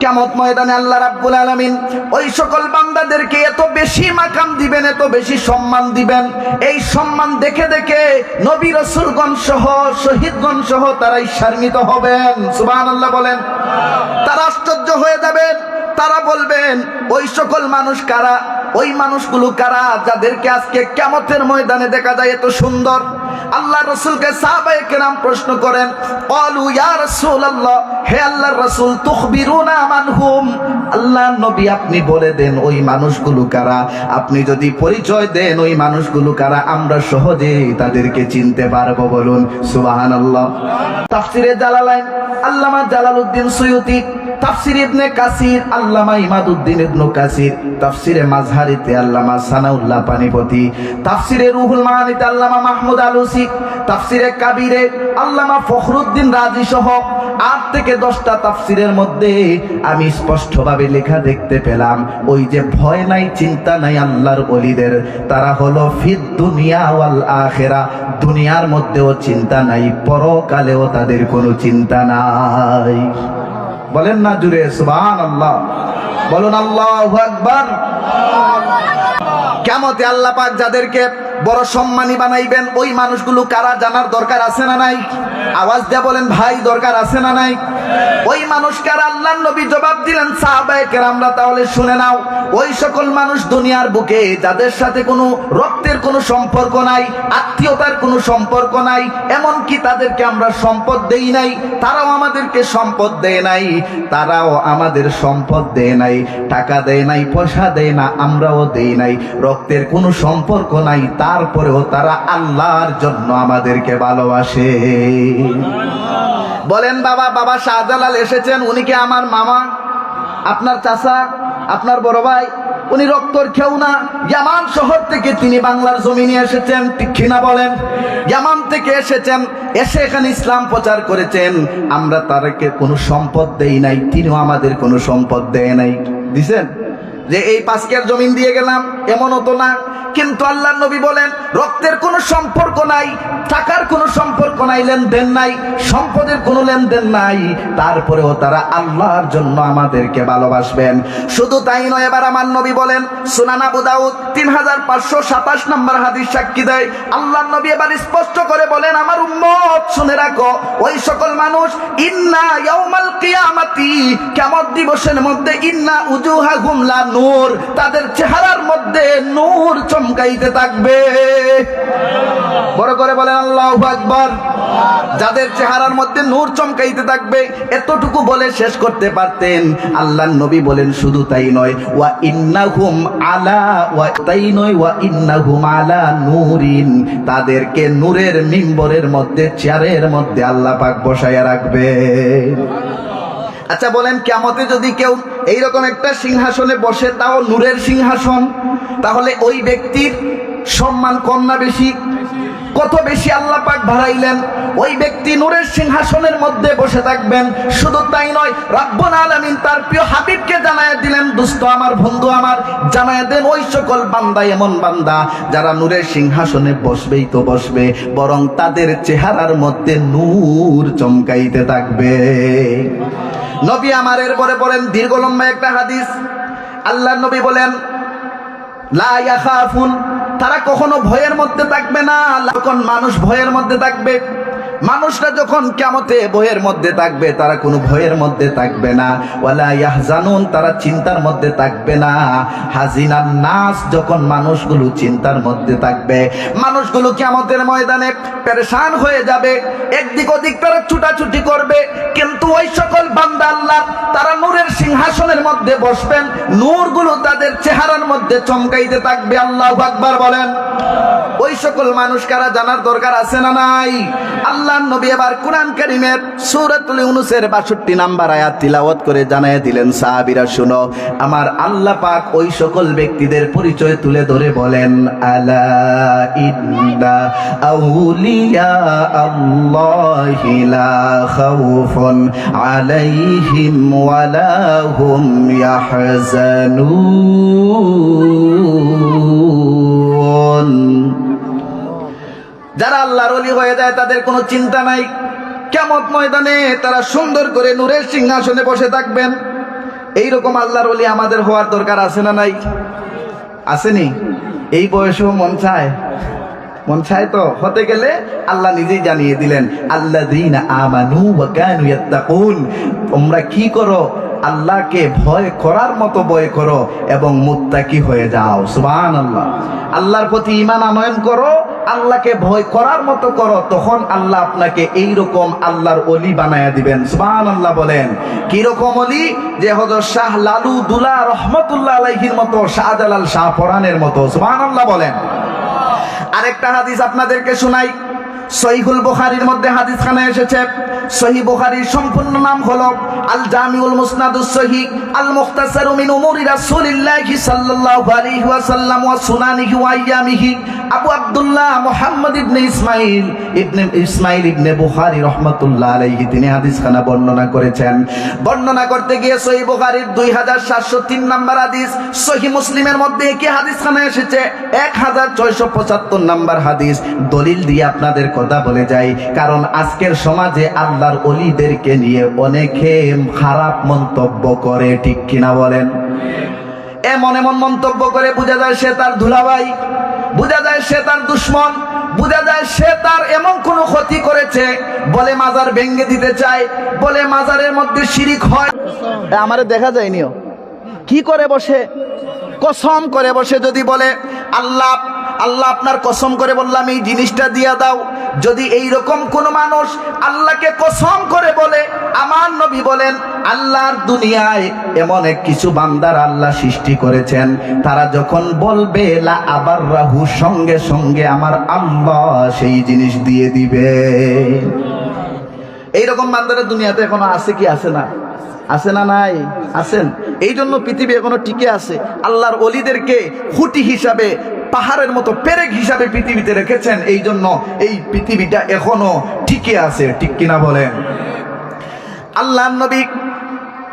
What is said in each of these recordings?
কিয়ামত ময়দানে আল্লাহ রাব্বুল আলামিন ওই সকল বান্দাদেরকে এত বেশি মাকাম দিবেন, এত বেশি সম্মান দিবেন, এই সম্মান দেখে দেখে নবী রাসূলগণ সহ শহীদগণ সহ তারা ঈর্ষান্বিত হবেন। সুবহানাল্লাহ বলেন। তারা আশ্চর্য হয়ে যাবেন, তারা বলবেন ওই সকল মানুষ কারা, ওই মানুষগুলো কারা যাদেরকে আজকে কিয়ামতের ময়দানে দেখা যায় এত সুন্দর। আল্লাহ রাসূলকে সাহাবায়ে কেরাম প্রশ্ন করেন, ক্বালু ইয়া রাসূলুল্লাহ, হে আল্লাহর রাসূল, তুখবিরুনা মানহুম, আল্লাহর নবী আপনি বলে দেন ওই মানুষগুলো কারা। আপনি যদি পরিচয় দেন ওই মানুষগুলো কারা, আমরা সহজেই তাদেরকে চিনতে পারবো। বলুন সুবহানাল্লাহ। তাফসিরে জালালাইন আল্লামা জালালউদ্দিন সুয়ুতি, তাফসির ইবনে কাসির আল্লামা ইমাদউদ্দিন ইবনে কাসির, তাফসিরে মাযহারিতে আল্লামা সানাউল্লাহ পানিপতি, তাফসিরে রুহুল মাআনিতে আল্লামা মাহমুদ আলুসি, তাফসিরে কাবীরে আল্লামা ফখরুদ্দিন রাজি সহ 8 থেকে 10টা তাফসিরের মধ্যে আমি স্পষ্টভাবে লেখা দেখতে পেলাম, ওই যে ভয় নাই চিন্তা নাই আল্লাহর ওলিদের, তারা হলো ফিদ দুনিয়া ওয়াল আখিরা, দুনিয়ার মধ্যেও চিন্তা নাই, পরকালেও তাদের কোনো চিন্তা নাই। বলেন না জুড়ে সুবহানাল্লাহ, বলুন আল্লাহু আকবার। কিয়ামতে আল্লাহ পাক যাদেরকে বড় সম্মানী বানাইবেন ওই মানুষগুলো কারা জানার দরকার আছে না নাই? আওয়াজ দিয়ে বলেন ভাই, দরকার আছে না নাই? ওই মানুষ কারা? আল্লাহর নবী জবাব দিলেন, সাহাবায়ে কেরামরা তাহলে শুনে নাও, ওই সকল মানুষ দুনিয়ার বুকে যাদের সাথে কোনো রক্তের কোনো সম্পর্ক নাই, আত্মীয়তার কোনো সম্পর্ক নাই, এমন কি তাদেরকে আমরা সম্পদ দেই নাই, তারাও আমাদেরকে সম্পদ দেয় নাই, তারাও আমাদের সম্পদ দেয় নাই, টাকা দেয় নাই, পয়সা দেয় না, আমরাও দেই নাই, রক্তের কোনো সম্পর্ক নাই, তারপরেও তারা আল্লাহর জন্য আমাদেরকে ভালোবাসে। বলেন বাবা, বাবা শাহজালাল এসেছেন, উনি কি আমার মামা, আপনার চাচা, আপনার বড় ভাই? উনি রক্তর কেউ না। ইয়ামান শহর থেকে তিনি বাংলার জমিনে এসেছেন, ঠিক কিনা বলেন? ইয়ামান থেকে এসেছেন, এসে এখানে ইসলাম প্রচার করেছেন, আমরা তারকে কোনো সম্পদ দেই নাই, তিনিও আমাদের কোনো সম্পদ দেয় নাই। দিছেন যে এই 5 কেয়ার জমিন দিয়ে গেলাম, এমনও তো না। কিন্তু আল্লাহর নবী বলেন রক্তের কোনো সম্পর্ক নাই, টাকার কোনো সম্পর্ক নাই, লেনদেন নাই, সম্পদের কোনো লেনদেন নাই, তারপরেও তারা আল্লাহর জন্য আমাদেরকে ভালোবাসবেন। শুধু তাই নয়, এবার আমার নবী বলেন, সুনান আবু দাউদ 3527 নম্বর হাদিস সাক্ষী দেয়, আল্লাহর নবী এবার স্পষ্ট করে বলেন, আমার উম্মত শুনে রাখো, ওই সকল মানুষ ইন্না ইয়াউমাল কিয়ামাতি, কিয়ামত দিবসের মধ্যে ইন্না উজুহাহুম লা নূর, তাদের চেহারার মধ্যে নূর চমকাইতে থাকবে। বড় করে বলেন আল্লাহু আকবার। যাদের চেহারার মধ্যে নূর চমকাইতে থাকবে, এতটুকু বলে শেষ করতে পারতেন। আল্লাহর নবী বলেন শুধু তাই নয়, ওয়া ইন্নাহুম আলা, ওয়া তাই নয়, ওয়া ইন্নাহুম আলা নূরিন, তাদেরকে নূরের মিম্বরের মধ্যে, চেয়ারের মধ্যে আল্লাহ পাক বসায়া রাখবে। আচ্ছা বলেন, কিয়ামতে যদি কেউ এইরকম একটা সিংহাসনে বসে, তাও নূরের সিংহাসন, তাহলে ওই ব্যক্তির সম্মান কম না বেশি? কত বেশি আল্লাহ পাক বাড়াইলেন। ওই ব্যক্তি নূরের সিংহাসনের মধ্যে বসে থাকবেন। শুধু তাই নয়, রব্বুল আলামিন তার প্রিয় হাবিবকে জানায় দিলেন, দোস্ত আমার, বন্ধু আমার, জানায় দেন ওই সকল বান্দা এমন বান্দা যারা নূরের সিংহাসনে বসবেই তো বসবে, বরং তাদের চেহারার মধ্যে নূর চমকাইতে থাকবে। নবী আমার এরপরে বলেন দীর্ঘ লম্বা একটা হাদিস, আল্লাহর নবী বলেন, লা ইয়াখাফুন, তারা কখনো ভয়ের মধ্যে থাকবে না। যখন মানুষ ভয়ের মধ্যে থাকবে, মানুষরা যখন কিয়ামতে ভয়ের মধ্যে থাকবে, তারা কোনো ভয়ের মধ্যে থাকবে না। ওয়ালা ইয়াহজানুন, তারা চিন্তার মধ্যে থাকবে না। হাজিনান নাস, যখন মানুষগুলো চিন্তার মধ্যে থাকবে, মানুষগুলো কিয়ামতের ময়দানে পেরেশান হয়ে যাবে, একদিক ওদিক তারা ছুটাছুটি করবে। কিন্তু ওই সকল বান্দা আল্লাহ, তারা নূরের সিংহাসনের মধ্যে বসবেন, নূরগুলো তাদের চেহারার মধ্যে চমকাইতে থাকবে। আল্লাহু আকবার বলেন। ওই সকল মানুষ কারা জানার দরকার আছে না নাই? আল্লাহর নবী এবার কোরআন কারীমের সূরাতুল ইউনূসের 62 নম্বর আয়াত তিলাওয়াত করে জানায় দিলেন, সাহাবীরা শুনো, আমার আল্লাহ পাক ওই সকল ব্যক্তিদের পরিচয় তুলে ধরে বলেন, আলা ইন্না আউলিয়া আল্লাহি লা খাউফুন আলাইহিম ওয়ালা হুম ইয়াহজানুন। যারা আল্লাহর ওলি হয়ে যায় তাদের কোনো চিন্তা নাই, কিয়ামত ময়দানে তারা সুন্দর করে নূরের সিংহাসনে বসে থাকবেন। এইরকম আল্লাহর ওলি আমাদের হওয়ার দরকার আছে না নাই? আসেনি? এই বয়সেও মন চায়? মন চায় তো? হতে গেলে আল্লাহ নিজেই জানিয়ে দিলেন, আল্লাযীনা আমানু ওয়া কানু ইয়াত্তাকুন, তোমরা কি করো? আল্লাহকে ভয় করার মতো ভয় করো এবং মুত্তাকি হয়ে যাও। সুবহানাল্লাহ। আল্লাহর প্রতি ঈমান আনয়ন করো, আল্লাহকে ভয় করার মতো করো, তখন আল্লাহ আপনাকে এইরকম আল্লাহর ওলি বানায়া দিবেন। সুবহানাল্লাহ বলেন। কিরকম ওলি? যে হযরত শাহ লালু দুলা রহমাতুল্লাহ আলাইহির মতো, শাহজালাল শাহ পরানের মতো। সুবহানাল্লাহ বলেন। আরেকটা হাদিস আপনাদেরকে শোনাই। সহিহুল বুখারীর মধ্যে হাদিসখানা এসেছে। সহিহ বুখারীর সম্পূর্ণ নাম হলো আল জামিউল মুসনাদুস সহিহ আল মুখতাসারু মিন উমুরি রাসূলিল্লাহি সাল্লাল্লাহু আলাইহি ওয়াসাল্লাম ওয়া সুনানিহি ওয়া আইয়ামিহি। আবু আব্দুল্লাহ মুহাম্মদ ইবনে ইসমাইল ইবনে বুখারী রাহমাতুল্লাহ আলাইহি তিনি হাদিসখানা বর্ণনা করেছেন। বর্ণনা করতে গিয়ে সহিহ বুখারীর 2703 নম্বর হাদিস, সহিহ মুসলিমের মধ্যে কি হাদিসখানা এসেছে 1675 নম্বর হাদিস। দলিল দিয়ে আপনাদের কথা বলে যাই, কারণ আজকের সমাজে আল্লাহর ওলিদেরকে নিয়ে অনেকে খারাপ মন্তব্য করে, ঠিক কিনা বলেন? এমন এমন মন্তব্য করে বোঝা যায় সে তার দুলাভাই, বোঝা যায় সে তার দুশ্মন, বোঝা যায় সে তার এমন কোন ক্ষতি করেছে, বলে মাজার ভেঙে দিতে চায়, বলে মাজারের মধ্যে শিরিক হয়। আমারে দেখা যায়নিও কি করে বসে, কসম করে বসে যদি বলে আল্লাহ আল্লাহ আপনার কসম করে বললাম এই জিনিসটা দিয়া দাও। যদি এই রকম কোন মানুষ আল্লাহকে কসম করে বলে, আমার নবী বলেন আল্লাহর দুনিয়ায় এমন এক কিছু বান্দার আল্লাহ সৃষ্টি করেছেন, তারা যখন বলবে লা আবার রাহু, সঙ্গে সঙ্গে আমার আল্লাহ সেই জিনিস দিয়ে দিবে। এইরকম বান্দারা দুনিয়াতে এখনো আছে কি আছে না? আছে না নাই? আছেন। এই জন্য পৃথিবী এখনো টিকে আছে। আল্লাহর ওলিদেরকে খুঁটি হিসাবে, পাহাড়ের মতো পেরেক হিসাবে পৃথিবীতে রেখেছেন, এই জন্য এই পৃথিবীটা এখনো টিকে আছে, ঠিক কিনা বলেন? আল্লাহর নবী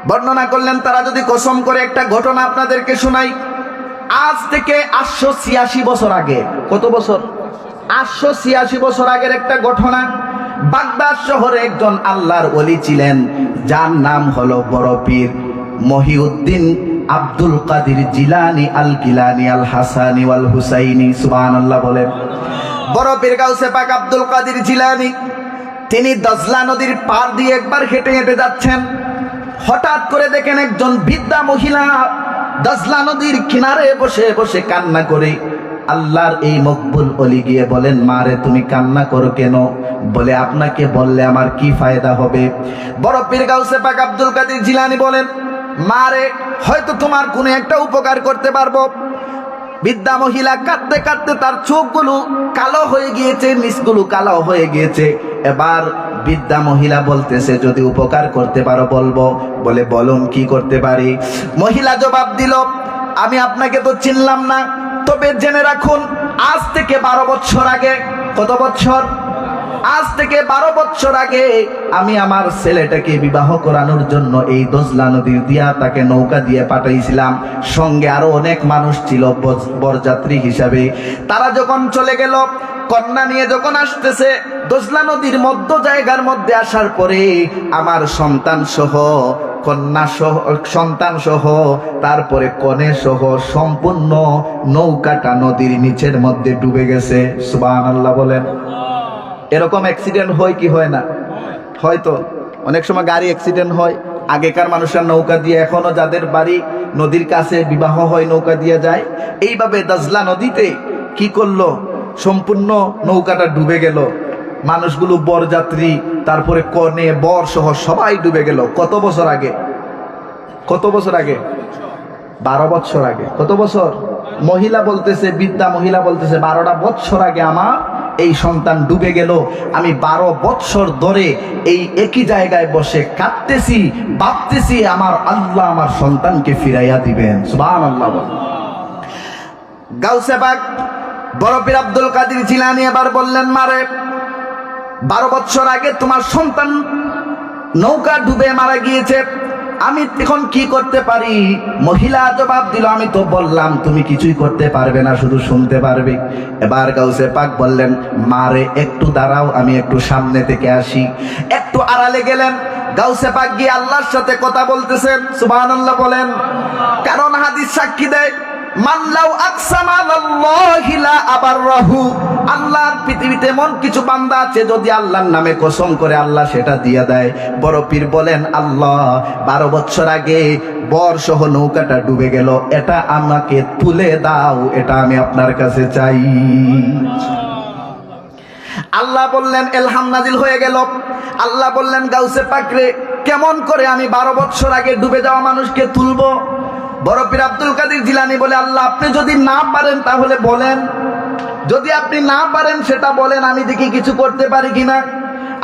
বর্ণনা করলেন, তারা যদি কসম করে, একটা ঘটনা আপনাদেরকে শোনাই। আজ থেকে 886 বছর আগে, কত বছর? 886 বছর আগের একটা ঘটনা। বাগদাদ শহরে একজন আল্লাহর ওলি ছিলেন, যার নাম হলো বড় পীর মহিউদ্দিন আব্দুল কাদের জিলানী আল গিলানী আল হাসানী ওয়াল হুসাইনী। সুবহানাল্লাহ বলেন। বড় পীর গাউসে পাক আব্দুল কাদের জিলানী তিনি দজলা নদীর পার দিয়ে একবার হেঁটে হেঁটে যাচ্ছেন। হঠাৎ করে দেখেন একজন বৃদ্ধা মহিলা দজলা নদীর কিনারে বসে বসে কান্না করে। আল্লাহর এই মকবুল ওলি গিয়ে বলেন, মারে তুমি কান্না করো কেন? বলে, আপনাকে বললে আমার কি ফায়দা হবে? বড় পীর গাউসে পাক আব্দুল কাদের জিলানী বলেন, মারে হয়তো তোমার কোনো একটা উপকার করতে পারবো। বৃদ্ধা মহিলা কাঁদতে কাঁদতে তার চোখগুলো কালো হয়ে গিয়েছে, নিচগুলো কালো হয়ে গিয়েছে। এবার বৃদ্ধা মহিলা বলতেছে, যদি উপকার করতে পারো বলবো। বলে, বলুন কি করতে পারি? মহিলা জবাব দিল, আমি আপনাকে তো চিনলাম না, তবে জেনে রাখুন আজ থেকে 12 বছর আগে, কত বছর? আজ থেকে 12 বছর আগে আমি আমার ছেলেটাকে বিবাহ করানোর জন্য এই দজলা নদীর দিয়া তাকে নৌকা দিয়ে পাঠাইছিলাম। সঙ্গে আরো অনেক মানুষ ছিল বরযাত্রী হিসাবে। তারা যখন চলে গেল, কন্যা নিয়ে যখন আসতেছে, দজলা নদীর মধ্য জায়গার মধ্যে আসার পরে আমার সন্তান সহ, কন্যা সহ, সন্তান সহ, তারপরে কনে সহ সম্পূর্ণ নৌকাটা নদীর নিচের মধ্যে ডুবে গেছে। সুবহানাল্লাহ বলেন। এরকম অ্যাক্সিডেন্ট হয় কি হয় না? হয়তো অনেক সময় গাড়ি অ্যাক্সিডেন্ট হয়। আগেকার মানুষের নৌকা দিয়ে, এখনো যাদের বাড়ি নদীর কাছে বিবাহ হয় নৌকা দিয়ে যায়। এইভাবে দজলা নদীতে কি করলো, সম্পূর্ণ নৌকাটা ডুবে গেল। মানুষগুলো বরযাত্রী, তারপরে কনে বর সহ সবাই ডুবে গেল। কত বছর আগে? কত বছর আগে? 12 বছর আগে। কত বছর? মহিলা বলতেছে, বৃদ্ধা মহিলা বলতেছে, 12টা বছর আগে আমার এই সন্তান ডুবে গেল। আমি 12 বছর ধরে এই একই জায়গায় বসে কাঁদতেছি, ভাবতেছি আমার আল্লাহ আমার সন্তানকে ফিরাইয়া দিবেন। সুবহানাল্লাহ। গাউসে পাক বড় পীর আব্দুল কাদের জিলানী এবার বললেন, মারে 12 বছর আগে তোমার সন্তান নৌকা ডুবে মারা গিয়েছে, আমি এখন কি করতে পারি? মহিলা জবাব দিল, আমি তো বললাম তুমি কিছুই করতে পারবে না, শুধু শুনতে পারবে। এবার গাউসে পাক বললেন, মারে একটু দাঁড়াও, আমি একটু সামনে থেকে আসি। একটু আড়ালে গেলেন, গাউসে পাক গিয়ে আল্লাহর সাথে কথা বলতেছেন, সুবহানাল্লাহ বলেন। কারণ হাদিস সাক্ষী দেয়, মান লাউ আকসামা আলাল্লাহি লা আবাররাহু, আল্লাহর পৃথিবীতে এমন কিছু বান্দা আছে যদি আল্লাহর নামে কসম করে আল্লাহ সেটা দিয়ে দেয়। বড় পীর বলেন, আল্লাহ 12 বছর আগে বর সহ নৌকাটা ডুবে গেল, এটা আমাকে তুলে দাও, এটা আমি আপনার কাছে চাই। আল্লাহ বললেন, এলহাম নাজিল হয়ে গেল। আল্লাহ বললেন, গাউসে পাক রে, কেমন করে আমি 12 বছর আগে ডুবে যাওয়া মানুষকে তুলবো? বড় পীর আব্দুল কাদের জিলানী বলে, আল্লাহ আপনি যদি না পারেন তাহলে বলেন, যদি আপনি না পারেন সেটা বলেন, আমি দেখি কিছু করতে পারি কিনা।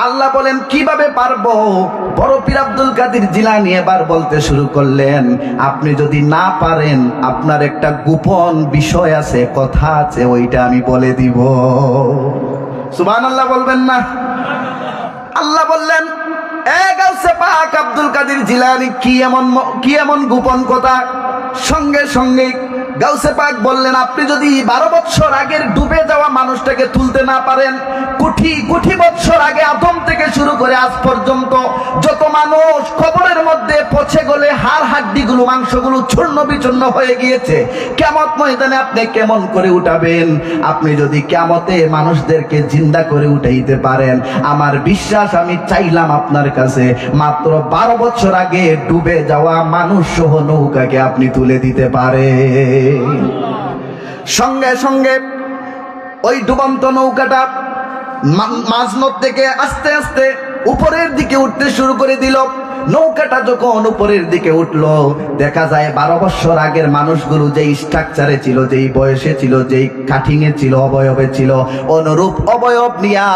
আল্লাহ বলেন, কিভাবে পারবো? বড় পীর আব্দুল কাদের জিলানী এবার বলতে শুরু করলেন, আপনি যদি না পারেন, আপনার একটা গোপন বিষয় আছে, কথা আছে, ওইটা আমি বলে দিব। সুবহানাল্লাহ বলবেন না? আল্লাহ বললেন, এ গাউসে পাক আব্দুল কাদের জিলানী, কি এমন গোপন কথা? সঙ্গে সঙ্গে গাউসে পাক বললেন, আপনি যদি 12 বছর আগের ডুবে যাওয়া মানুষটাকে তুলতে না পারেন, কোটি কোটি বছর আগে আদম থেকে শুরু করে আজ পর্যন্ত যত মানুষ কবরের মধ্যে পচে গলে হাড় হাড্ডিগুলো মাংসগুলো চূর্ণ বিচূর্ণ হয়ে গিয়েছে, কিয়ামত ময়দানে আপনি কেমন করে উঠাবেন? আপনি যদি কিয়ামতে মানুষদেরকে জিন্দা করে উঠাইতে পারেন, আমার বিশ্বাস, আমি চাইলাম আপনার কাছে মাত্র 12 বছর আগে ডুবে যাওয়া মানুষ সহ নৌকাকে আপনি তুলে দিতে পারেন। সঙ্গে সঙ্গে ওই ডুবন্ত নৌকাটা মাঝনদ থেকে আস্তে আস্তে উপরের দিকে উঠতে শুরু করে দিল। নৌকাটা যখন উপরের দিকে উঠলো, দেখা যায় 12 বছর আগের মানুষগুলো যেই স্ট্রাকচারে ছিল, যেই বয়সে ছিল, যেই কাঠিং এ ছিল, অবয়বে ছিল, অনুরূপ অবয়ব নিয়া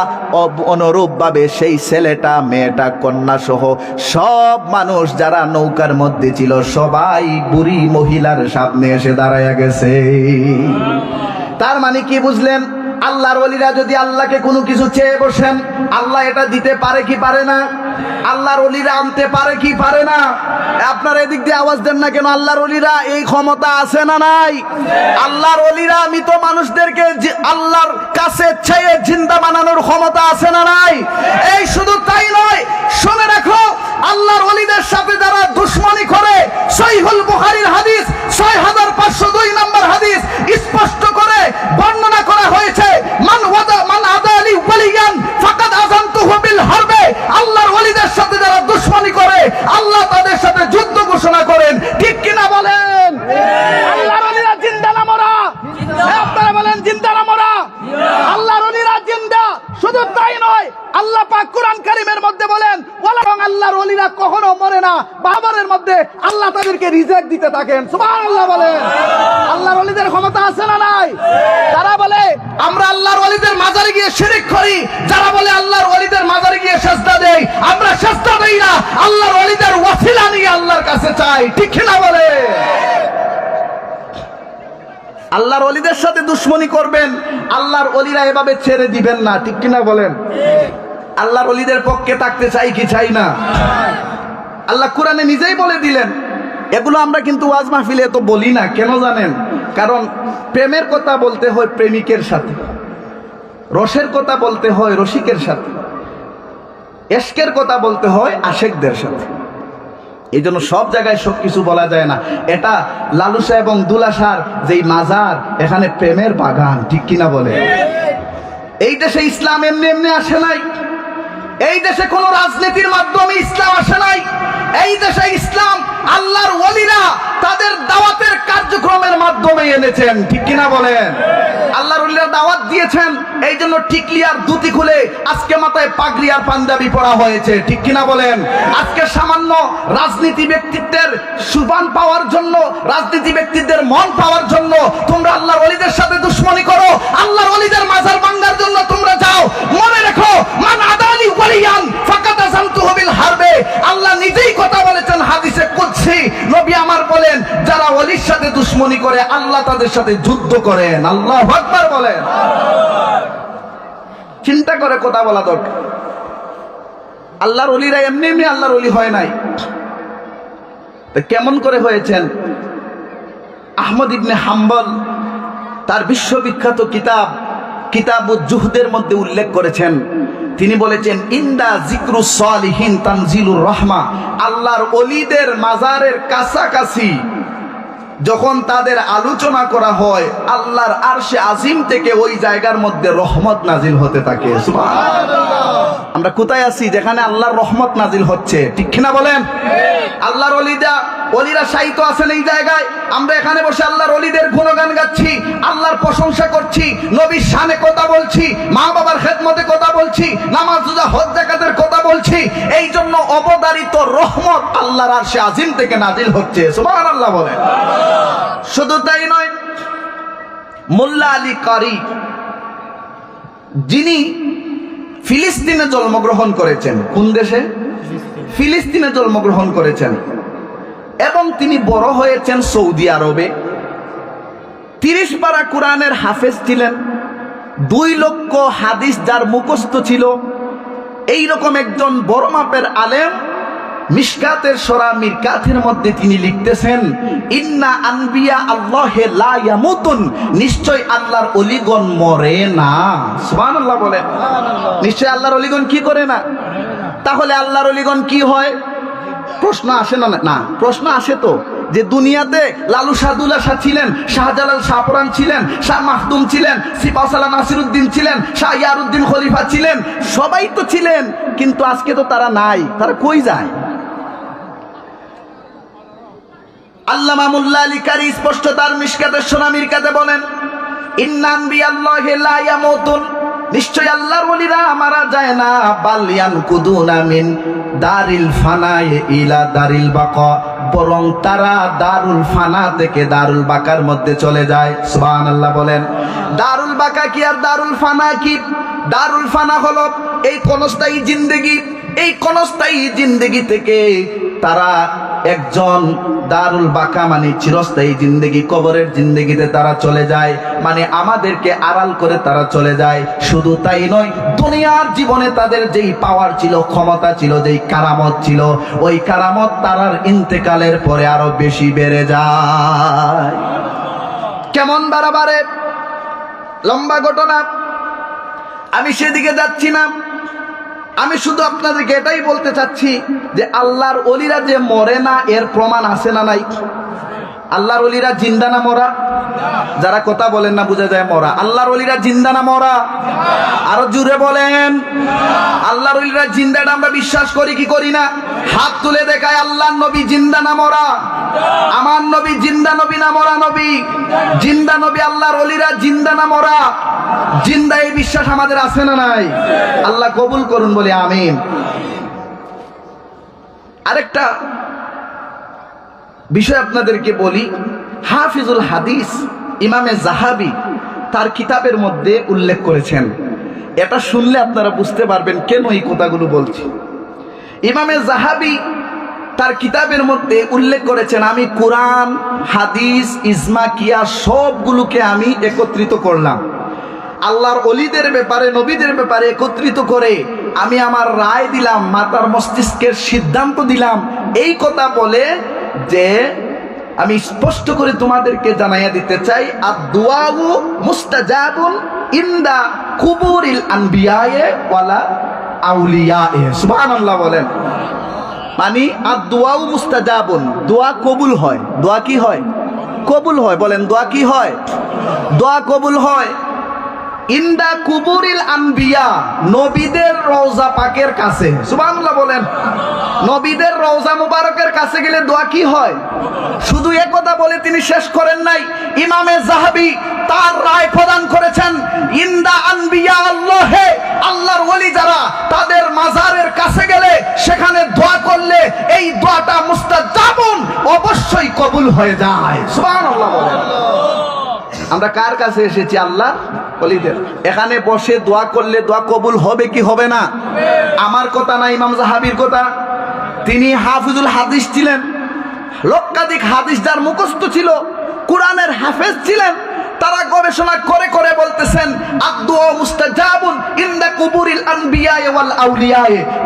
অনুরূপ ভাবে সেই ছেলেটা, মেয়েটা, কন্যা সহ সব মানুষ যারা নৌকার মধ্যে ছিল সবাই বুড়ি মহিলার সামনে এসে দাঁড়ায়া গেছে। তার মানে কি বুঝলেন? আল্লাহর ওলিরা যদি আল্লাহকে কোনো কিছু চেয়ে বসেন, আল্লাহ এটা দিতে পারে কি পারে না? আল্লাহর ওলিরা আনতে পারে কি পারে না? আপনারা এদিক দিয়ে আওয়াজ দেন না কেন? আল্লাহর ওলিরা এই ক্ষমতা আছে না নাই? আল্লাহর ওলিরা মৃত মানুষদেরকে আল্লাহর কাছে চেয়ে জিন্দা বানানোর ক্ষমতা আছে না নাই? এই শুধু তাই নয়, শুনে রাখো, আল্লাহর ওলিদের সাথে যারা দুশমনি করে, সহিহুল বুখারীর হাদিস 6502 নম্বর হাদিস স্পষ্ট করে বর্ণনা করা হয়েছে, মান আদালি ওয়ালিয়ান ফাকাদ আযানতুহু বিল হারবে। আল্লাহর ওলিদের সাথে যারা দুশমনি করে, আল্লাহ তাদের সাথে যুদ্ধ ঘোষণা করেন। ঠিক কিনা বলেন? আল্লাহর ওলিরা জিন্দা না মরা? আপনারা বলেন জিন্দা না মরা? আল্লাহর ওলিরা জিন্দা। শুধু তাই নয়, আল্লাহ পাক কুরআন কারীমের মধ্যে বলেন, আল্লাহর ওলিরা কখনো মরে না, বাবরের মধ্যে আল্লাহ তাদেরকে রিজেক্ট দিতে থাকেন। সুবহানাল্লাহ বলেন। আল্লাহর ওলিদের ক্ষমতা আছে না নাই? তারা বলে আমরা আল্লাহর ওলিদের মাজারে গিয়ে শিরক করি, যারা বলে আল্লাহর ওলিদের মাজারে গিয়ে সিজদা দেই, আমরা সিজদা দেই না, আল্লাহর ওলিদের ওয়াসিলা নিয়ে আল্লাহর কাছে চাই। ঠিক কিনা বলে? আল্লাহর ওলিদের সাথে দুশমনি করবেন, আল্লাহর ওলিরা এভাবে ছেড়ে দিবেন না। ঠিক কিনা বলেন? আল্লাহর ওলিদের পক্ষে থাকতে চাই কি চাই না? আল্লাহ কোরআনে নিজেই বলে দিলেন। এগুলো আমরা কিন্তু ওয়াজ মাহফিলে তো বলি না, কেন জানেন? কারণ প্রেমের কথা বলতে হয় প্রেমিকের সাথে, রসের কথা বলতে হয় রসিকের সাথে, এশকের কথা বলতে হয় আশেকদের সাথে। এই জন্য সব জায়গায় সবকিছু বলা যায় না। এটা লালুসা এবং দুলাসার যেই মাজার, এখানে প্রেমের বাগান। ঠিক কিনা বলে? এই দেশে ইসলাম এমনি এমনি আসে নাই। এই দেশে কোন রাজনীতির মাধ্যমে ইসলাম আসে নাই। এই দেশে ইসলাম আল্লাহর ওলিরা তাদের দাওয়াতের কার্যক্রমের মাধ্যমে এনেছেন। ঠিক কিনা বলেন? আল্লাহর ওলিরা দাওয়াত দিয়েছেন, এই জন্য টিকলি আর ধুতি খুলে আজকে মাথায় পাগড়ি আর পাঞ্জাবি পরা হয়েছে। ঠিক কিনা বলেন? আজকে সামান্য রাজনীতি ব্যক্তিত্বের সুবান পাওয়ার জন্য, রাজনীতি ব্যক্তিদের মন পাওয়ার জন্য তোমরা আল্লাহর ওলিদের সাথে দুশমনি করো, আল্লাহর ওলিদের মাজার ভাঙার জন্য তোমরা যাও। মনে রেখো, মান আদালি ওয়ালিয়ান ফাকাদ আযানতুহু বিল হারবে। আল্লাহ নিজেই কথা বলেছেন হাদিসে কুদসি, নবী আমার বলেন, যারা ওলির সাথে দুশমনি করে আল্লাহ তাদের সাথে যুদ্ধ করেন। আল্লাহু আকবার বলেন। চিন্তা করে কথা বলা দরকার। আল্লাহর ওলিরা এমনি এমনি আল্লাহর ওলি হয় নাই। তো কেমন করে হয়েছেন? আহমদ ইবনে হাম্বল তার বিশ্ববিখ্যাত কিতাব কিতাবুজ জুহদের মধ্যে উল্লেখ করেছেন। তিনি বলেছেন, ইন্দা যিকরুস সালিহিন তানজিলুর রাহমা, আল্লাহর ওলিদের মাজারের কাছাকাছি যখন তাদের আলোচনা করা হয়, আল্লাহর আরশে আজিম থেকে ওই জায়গার মধ্যে রহমত নাজিল হতে থাকে। সুবহানাল্লাহ। আমরা কোথায় আছি যেখানে আল্লাহর রহমত নাজিল হচ্ছে, ঠিক কিনা বলেন? আল্লাহর ওলিরা শায়িত আছেন এই জায়গায়। আমরা এখানে বসে আল্লাহর ওলিদের গুণগান গাচ্ছি, আল্লাহর প্রশংসা করছি, নবীর শানে কথা বলছি, মা বাবার খেদমতে কথা বলছি, নামাজ রোজা হজ যাকাতের কথা বলছি। এই জন্য অবধারিত রহমত আল্লাহর আরশে আজিম থেকে নাজিল হচ্ছে। সুবহানাল্লাহ বলেন। শুধু তাই নয়, মোল্লা আলী কারি, যিনি ফিলিস্তিনে জন্মগ্রহণ করেছেন। কোন দেশে? ফিলিস্তিনে জন্মগ্রহণ করেছেন এবং তিনি বড় হয়েছেন সৌদি আরবে। 30 পারা কোরআনের হাফেজ ছিলেন, 2 লক্ষ হাদিস যার মুখস্থ ছিল। এইরকম একজন বড় মাপের আলেম মিশকাতের সূরা মিরকাতের মধ্যে তিনি লিখতেছেন, ইন্না আনবিয়া আল্লাহে লা ইয়ামুতুন, নিশ্চয় আল্লাহর ওলিগণ মরে না। সুবহানাল্লাহ বলেন। নিশ্চয় আল্লাহর ওলিগণ কি করে না? তাহলে আল্লাহর ওলিগণ কি হয়? প্রশ্ন আসে না? না, প্রশ্ন আসে তো, যে দুনিয়াতে লালু সাদুল্লাহ শাহ ছিলেন, শাহজালাল শাহপুরান ছিলেন, শাহ মাহদুম ছিলেন, সিপাহসালা নাসিরউদ্দিন ছিলেন, শাহ ইয়ারউদ্দিন খলিফা ছিলেন, সবাই তো ছিলেন, কিন্তু আজকে তো তারা নাই। তারা কই যায়? আল্লামা মোল্লা আলী কারি স্পষ্ট তার মিশকাতের সূরা মিরকাতে বলেন, ইন্না আনবিয়াল্লাহি লা ইয়ামুতুন, নিশ্চয় আল্লাহর ওলিরা মারা যায় না, বাল ইয়ানকুদুনা মিন দারিল ফানায়ে ইলা দারিল বাকা, বরং তারা দারুল ফানা থেকে দারুল বাকার মধ্যে চলে যায়। সুবহানাল্লাহ বলেন। দারুল বাকা কি আর দারুল ফানা কি? দারুল ফানা হলো এই ক্ষণস্থায়ী জিন্দেগি, এই ক্ষণস্থায়ী জিন্দেগি থেকে তারা একজন দারুল বাকা মানে চিরস্থায়ী জিন্দেগি, কবরের জিন্দেগিতে তারা চলে যায়, মানে আমাদেরকে আড়াল করে তারা চলে যায়। শুধু তাই নয়, দুনিয়ার জীবনে তাদের যেই পাওয়ার ছিল, ক্ষমতা ছিল, যেই কারামত ছিল, ওই কারামত তারার ইন্তেকালের পরে আরো বেশি বেড়ে যায়। কেমন বাড়াবাড়ে? লম্বা ঘটনা, আমি সেদিকে যাচ্ছি না। আমি শুধু আপনাদেরকে এটাই বলতে চাচ্ছি যে আল্লাহর ওলিরা যে মরে না, এর প্রমাণ আছে না নাই? আল্লাহর ওলিরা জিন্দা না মরা? যারা কথা বলেন না বোঝা যায় মরা। আল্লাহর ওলিরা জিন্দা না মরা? আরো জুড়ে বলেন। আল্লাহর ওলিরা জিন্দা, এটা আমরা বিশ্বাস করি কি করি না? হাত তুলে দেখায় আল্লাহর নবী জিন্দা না মরা? আমার নবী জিন্দা নবী না মরা নবী? জিন্দা নবী। আল্লাহর ওলিরা জিন্দা না মরা? জিন্দা। এই বিশ্বাস আমাদের আছে না নাই? আল্লাহ কবুল করুন, বলি আমিন। আরেকটা বিষয় আপনাদেরকে বলি, হাফিজুল হাদিস ইমামে জাহাবি তার কিতাবের মধ্যে উল্লেখ করেছেন। এটা শুনলে আপনারা বুঝতে পারবেন কেন এই কথাগুলো বলছি। ইমামে জাহাবি তার কিতাবের মধ্যে উল্লেখ করেছেন, আমি কোরআন, হাদিস, ইজমা, কিয়াস সবগুলোকে আমি একত্রিত করলাম, আল্লাহর ওলিদের ব্যাপারে, নবীদের ব্যাপারে একত্রিত করে আমি আমার রায় দিলাম, মাতার মস্তিষ্কের সিদ্ধান্ত দিলাম। এই কথা বলে যে আমি স্পষ্ট করে তোমাদেরকে জানাইয়া দিতে চাই, আদ-দুআউ মুস্তাজাবুন ইনদা কুবুরিল আনবিয়ায়ে ওয়ালা আউলিয়ায়ে। সুবহানাল্লাহ বলেন। মানে আদ-দুআউ মুস্তাজাবুন, দোয়া কবুল হয়। দোয়া কি হয়? কবুল হয়। বলেন, দোয়া কি হয়? দোয়া কবুল হয়। ইনদা কুবুরিল আনবিয়া, নবীদের রওজা পাকের কাছে। সুবহানাল্লাহ বলেন। নবীদের রওজা মুবারকের কাছে গেলে দোয়া কি হয়? শুধু এক কথা বলে তিনি শেষ করেন নাই। ইমামে জাহাবি তার রায় প্রদান করেছেন, ইনদা আনবিয়া আল্লাহে, আল্লাহর ওলি যারা, তাদের মাজারের কাছে গেলে, সেখানে দোয়া করলে এই দোয়াটা মুস্তাজাবুন, অবশ্যই কবুল হয়ে যায়। সুবহানাল্লাহ বলেন। আমরা কার কাছে এসেছি? আল্লাহ ওলিদের। এখানে বসে দোয়া করলে দোয়া কবুল হবে কি হবে না? আমার কথা না, ইমাম জাহাবির কথা। তিনি হাফিজুল হাদিস ছিলেন, লক্ষাধিক হাদিস যার মুখস্থ ছিল, কোরআনের হাফেজ ছিলেন। তারা গবেষণা করে করে বলতেছেন, আদ-দুআ মুস্তাজাবুন ইনদা কুবুরিল আনবিয়া ওয়াল আউলিয়া,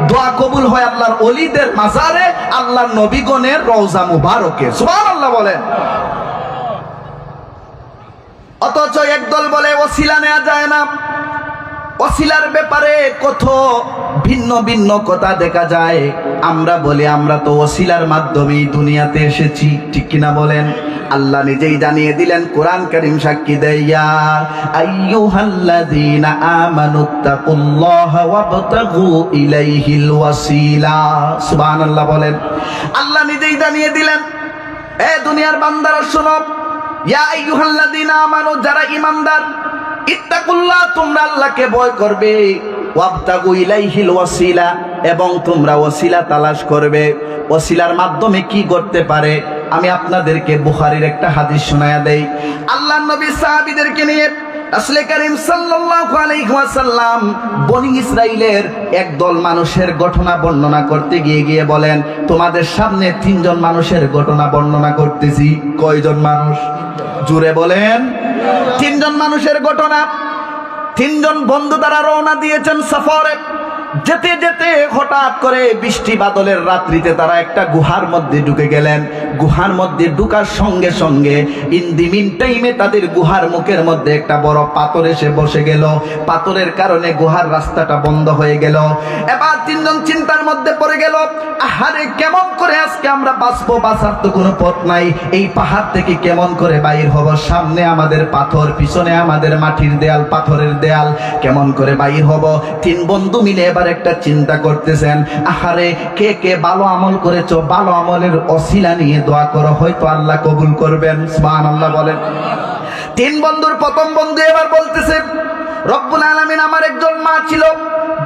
দোয়া কবুল হয় আল্লাহর ওলিদের মাজারে, আল্লাহর নবীগণের রওজা মুবারকে। সুবহানাল্লাহ বলেন। অথচ একদল বলে ওসিলা নেওয়া যায় না। ওসিলার ব্যাপারে কত ভিন্ন ভিন্ন কথা দেখা যায়। আমরা বলি আমরা তো ওসিলার মাধ্যমেই দুনিয়াতে এসেছি, ঠিক কিনা বলেন? আল্লাহ নিজেই জানিয়ে দিলেন, কোরআন কারীম সাক্ষী দেয়, ইয়া আইয়ুহাল্লাযীনা আমানুত্তাকুল্লাহা ওয়াবতাগু ইলাইহিল ওয়াসিলা। সুবহানাল্লাহ বলেন। আল্লাহ নিজেই জানিয়ে দিলেন, এ দুনিয়ার বান্দারা শোনো, ইয়া আইয়ুহাল্লাযীনা আমানু, যারা ঈমানদার, ইত্তাকুল্লাহ, তোমরা আল্লাহকে ভয় করবে, ওয়াবতাগু ইলাইহিল ওয়াসিলা, এবং তোমরা ওয়াসিলা তালাশ করবে। ওয়াসিলার মাধ্যমে কি করতে পারে? আমি আপনাদেরকে বুখারীর একটা হাদিস শোনায়া দেই। আল্লাহর নবী সাহাবীদেরকে নিয়ে রাসূল করিম সাল্লাল্লাহু আলাইহি ওয়াসাল্লাম বনি ইসরাইলের একদল মানুষের ঘটনা বর্ণনা করতে গিয়ে বলেন, তোমাদের সামনে 3 জন মানুষের ঘটনা বর্ণনা করতেছি। কয়জন মানুষ? জুড়ে বলেন। 3 জন মানুষের ঘটনা। 3 জন বন্ধু তারা রওনা দিয়েছেন সফরে। যেতে যেতে হঠাৎ করে বৃষ্টি বাদলের রাত্রিতে তারা একটা গুহার মধ্যে ঢুকে গেলেন। গুহার মধ্যে ঢুকার সঙ্গে সঙ্গে ইন দি মিন টাইমে তাদের গুহার মুখের মধ্যে একটা বড় পাথর এসে বসে গেল। পাথরের কারণে গুহার রাস্তাটা বন্ধ হয়ে গেল। এবার 3 জন চিন্তার মধ্যে পড়ে গেল, আহারে কেমন করে আজকে আমরা বাঁচবো? বাঁচার তো কোনো পথ নাই। এই পাহাড় থেকে কেমন করে বাইর হব? সামনে আমাদের পাথর, পিছনে আমাদের মাটির দেয়াল, পাথরের দেয়াল, কেমন করে বাইর হব? 3 বন্ধু মিলে এবার একটা চিন্তা করতেছেন, আহারে কে কে ভালো আমল করেছো, ভালো আমলের ওসিলা নিয়ে দোয়া করো, হয়তো আল্লাহ কবুল করবেন। সুবহানাল্লাহ বলেন। 3 বন্ধুর প্রথম বন্ধু এবার বলতেছে, রব্বুল আলামিন, আমার একজন মা ছিল,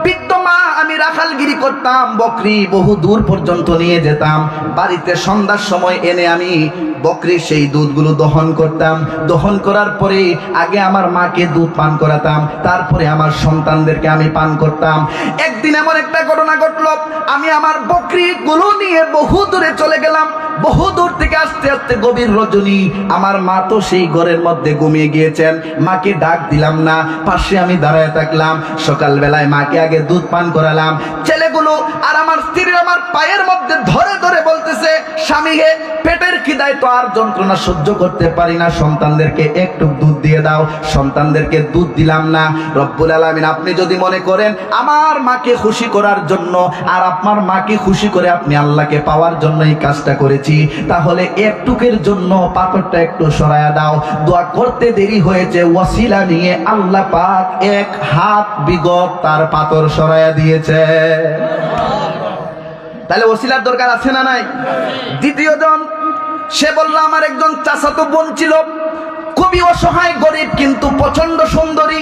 বৃদ্ধ মা, আমি রাখালগিরি করতাম, বকরি বহু দূর পর্যন্ত নিয়ে যেতাম, বাড়িতে সন্ধ্যার সময় এনে আমি বকরির সেই দুধগুলো দহন করতাম। দহন করার পরে আগে আমার মাকে দুধ পান করাতাম, তারপরে আমার সন্তানদেরকে আমি পান করতাম। একদিন এমন একটা ঘটনা ঘটলো, আমি আমার বকরিগুলো নিয়ে বহু দূরে চলে গেলাম। বহু দূর থেকে আস্তে আস্তে গভীর রজনী, আমার মা তো সেই ঘরের মধ্যে ঘুমিয়ে গিয়েছেন। মাকে ডাক দিলাম না, পাশে আমি দাঁড়ায় থাকলাম। সকালবেলায় মাকে আগে দুধ পান করালাম। ছেলেগুলো আর আমার স্ত্রী আমার পায়ের মধ্যে ধরে ধরে বলতেছে, স্বামী হে, পেটের খিদায় তো আর যন্ত্রণা সহ্য করতে পারি না, সন্তানদেরকে একটু দুধ দিয়ে দাও। সন্তানদেরকে দুধ দিলাম না। রব্বুল আলামিন, আপনি যদি মনে করেন আমার মাকে খুশি করার জন্য আর আপনার মাকে খুশি করে আপনি আল্লাহকে পাওয়ার জন্য এই কাজটা করেছি, তাহলে একটুকের জন্য পাথরটা একটু সরায়া দাও। দোয়া করতে দেরি হয়েছে, ওয়াসিলা নিয়ে আল্লাহ পাক 1 হাত বিগত তার পাথর সরায়া দিয়েছে। তাহলে ওসিলার দরকার আছে না নাই? দ্বিতীয় জন, সে বলল, আমার একজন চাচাতো বোন ছিল, খুবই অসহায়, গরিব, কিন্তু প্রচন্ড সুন্দরী,